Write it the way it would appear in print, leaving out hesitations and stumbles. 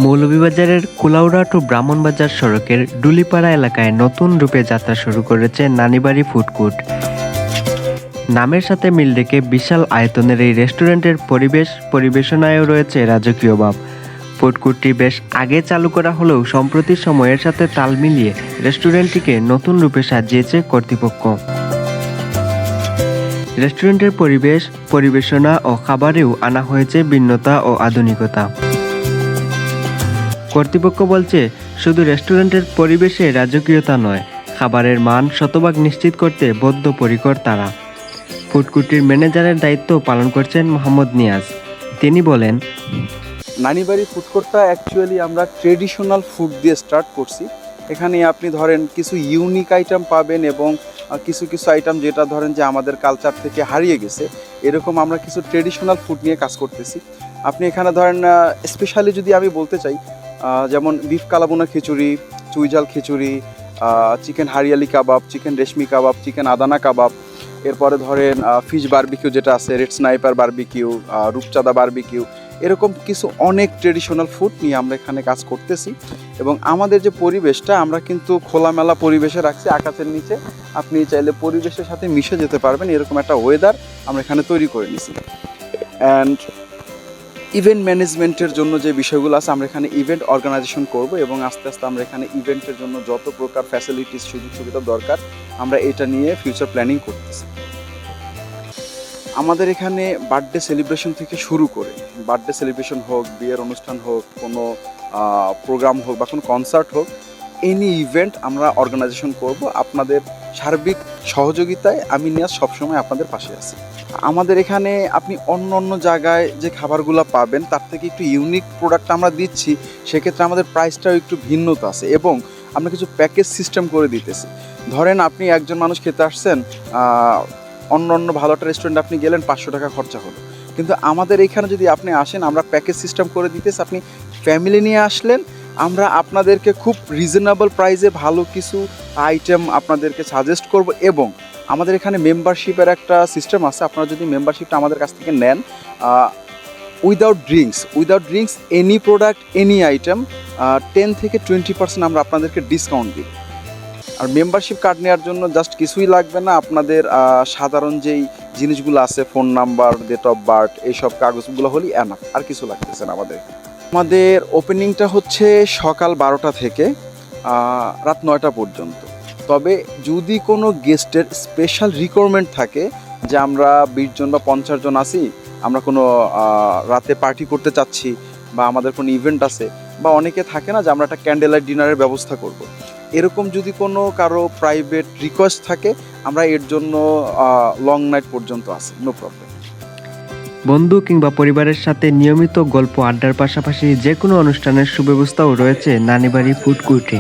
মৌলভীবাজারের কুলাউড়া টু ব্রাহ্মণবাজার সড়কের ডুলিপাড়া এলাকায় নতুন রূপে যাত্রা শুরু করেছে নানিবাড়ি ফুড কোর্ট। নামের সাথে মিল রেখে বিশাল আয়তনের এই রেস্টুরেন্টের পরিবেশনায়ও রয়েছে রাজকীয় ভাব। ফুড কোর্টটি বেশ আগে চালু করা হলেও সম্প্রতি সময়ের সাথে তাল মিলিয়ে রেস্টুরেন্টটিকে নতুন রূপে সাজিয়েছে কর্তৃপক্ষ। রেস্টুরেন্টের পরিবেশনা ও খাবারেও আনা হয়েছে ভিন্নতা ও আধুনিকতা। কর্তৃপক্ষ বলছে, শুধু রেস্টুরেন্টের পরিবেশে রাজকীয়তা নয়, খাবারের মান শতভাগ নিশ্চিত করতে বদ্ধপরিকর তারা। ফুড কোর্টটির ম্যানেজারের দায়িত্ব পালন করছেন মোহাম্মদ নিয়াজ। তিনি বলেন, নানিবাড়ি ফুড কোর্টটা অ্যাকচুয়ালি আমরা ট্রেডিশনাল ফুড দিয়ে স্টার্ট করছি। এখানে আপনি ধরেন কিছু ইউনিক আইটেম পাবেন এবং কিছু আইটেম যেটা ধরেন যে আমাদের কালচার থেকে হারিয়ে গেছে, এরকম আমরা কিছু ট্রেডিশনাল ফুড নিয়ে কাজ করতেছি। আপনি এখানে ধরেন স্পেশালি যদি আমি বলতে চাই, যেমন বিফ কালাবোনা খিচুড়ি, চুইঝাল খিচুড়ি, চিকেন হারিয়ালি কাবাব, চিকেন রেশমি কাবাব, চিকেন আদানা কাবাব, এরপরে ধরেন ফিশ বারবিকিউ যেটা আছে, রেড স্নাইপার বারবিকিউ, রূপচাঁদা বারবিকিউ, এরকম কিছু অনেক ট্রেডিশনাল ফুড নিয়ে আমরা এখানে কাজ করতেছি। এবং আমাদের যে পরিবেশটা আমরা কিন্তু খোলামেলা পরিবেশে রাখছি, আকাশের নিচে আপনি চাইলে পরিবেশের সাথে মিশে যেতে পারবেন, এরকম একটা ওয়েদার আমরা এখানে তৈরি করে নিছি। অ্যান্ড ইভেন্ট ম্যানেজমেন্টের জন্য যে বিষয়গুলো আছে, আমরা এখানে ইভেন্ট অর্গানাইজেশন করব এবং আস্তে আস্তে আমরা এখানে ইভেন্টের জন্য যত প্রকার ফ্যাসিলিটিস সুযোগ সুবিধা দরকার আমরা এটা নিয়ে ফিউচার প্ল্যানিং করতেছি। আমাদের এখানে বার্থডে সেলিব্রেশন থেকে শুরু করে, বার্থডে সেলিব্রেশন হোক, বিয়ের অনুষ্ঠান হোক, কোনো প্রোগ্রাম হোক বা কোনো কনসার্ট হোক, এনি ইভেন্ট আমরা অর্গানাইজেশন করব। আপনাদের সার্বিক সহযোগিতায় আমি নিয়াজ সবসময় আপনাদের পাশে আছি। আমাদের এখানে আপনি অন্য জায়গায় যে খাবারগুলো পাবেন তার থেকে একটু ইউনিক প্রোডাক্ট আমরা দিচ্ছি, সেক্ষেত্রে আমাদের প্রাইসটাও একটু ভিন্নতা আছে এবং আমরা কিছু প্যাকেজ সিস্টেম করে দিতেছি। ধরেন আপনি একজন মানুষ খেতে আসছেন, অন্য ভালো একটা রেস্টুরেন্ট আপনি গেলেন, 500 টাকা খরচা হলো, কিন্তু আমাদের এখানে যদি আপনি আসেন, আমরা প্যাকেজ সিস্টেম করে দিতেছি। আপনি ফ্যামিলি নিয়ে আসলেন, আমরা আপনাদেরকে খুব রিজনেবল প্রাইসে ভালো কিছু আইটেম আপনাদেরকে সাজেস্ট করব। এবং আমাদের এখানে মেম্বারশিপের একটা সিস্টেম আছে। আপনারা যদি মেম্বারশিপটা আমাদের কাছ থেকে নেন, without drinks any product, any item 10 থেকে 20% আমরা আপনাদেরকে ডিসকাউন্ট দিব। আর মেম্বারশিপ কার্ড নেওয়ার জন্য জাস্ট কিছুই লাগবে না, আপনাদের সাধারণ যেই জিনিসগুলো আছে, phone number, date of birth, এইসব কাগজগুলো হলেই এনাফ, আর কিছু লাগতেছে না। আমাদের ওপেনিংটা হচ্ছে সকাল 12টা থেকে রাত 9টা পর্যন্ত। তবে যদি কোনো গেস্টের স্পেশাল রিকোয়ারমেন্ট থাকে যে আমরা 20 জন বা 50 জন আছি, আমরা কোনো রাতে পার্টি করতে চাচ্ছি বা আমাদের কোনো ইভেন্ট আছে, বা অনেকে থাকে না যে আমরা একটা ক্যান্ডেল লাইট ডিনারের ব্যবস্থা করব, এরকম যদি কোনো কারো প্রাইভেট রিকোয়েস্ট থাকে, আমরা এর জন্য লং নাইট পর্যন্ত আছে, নো প্রবলেম। বন্ধু কিংবা পরিবারের সাথে নিয়মিত গল্প আড্ডার পাশাপাশি যে কোনো অনুষ্ঠানের সুব্যবস্থাও রয়েছে নানিবাড়ি ফুড কোর্টে।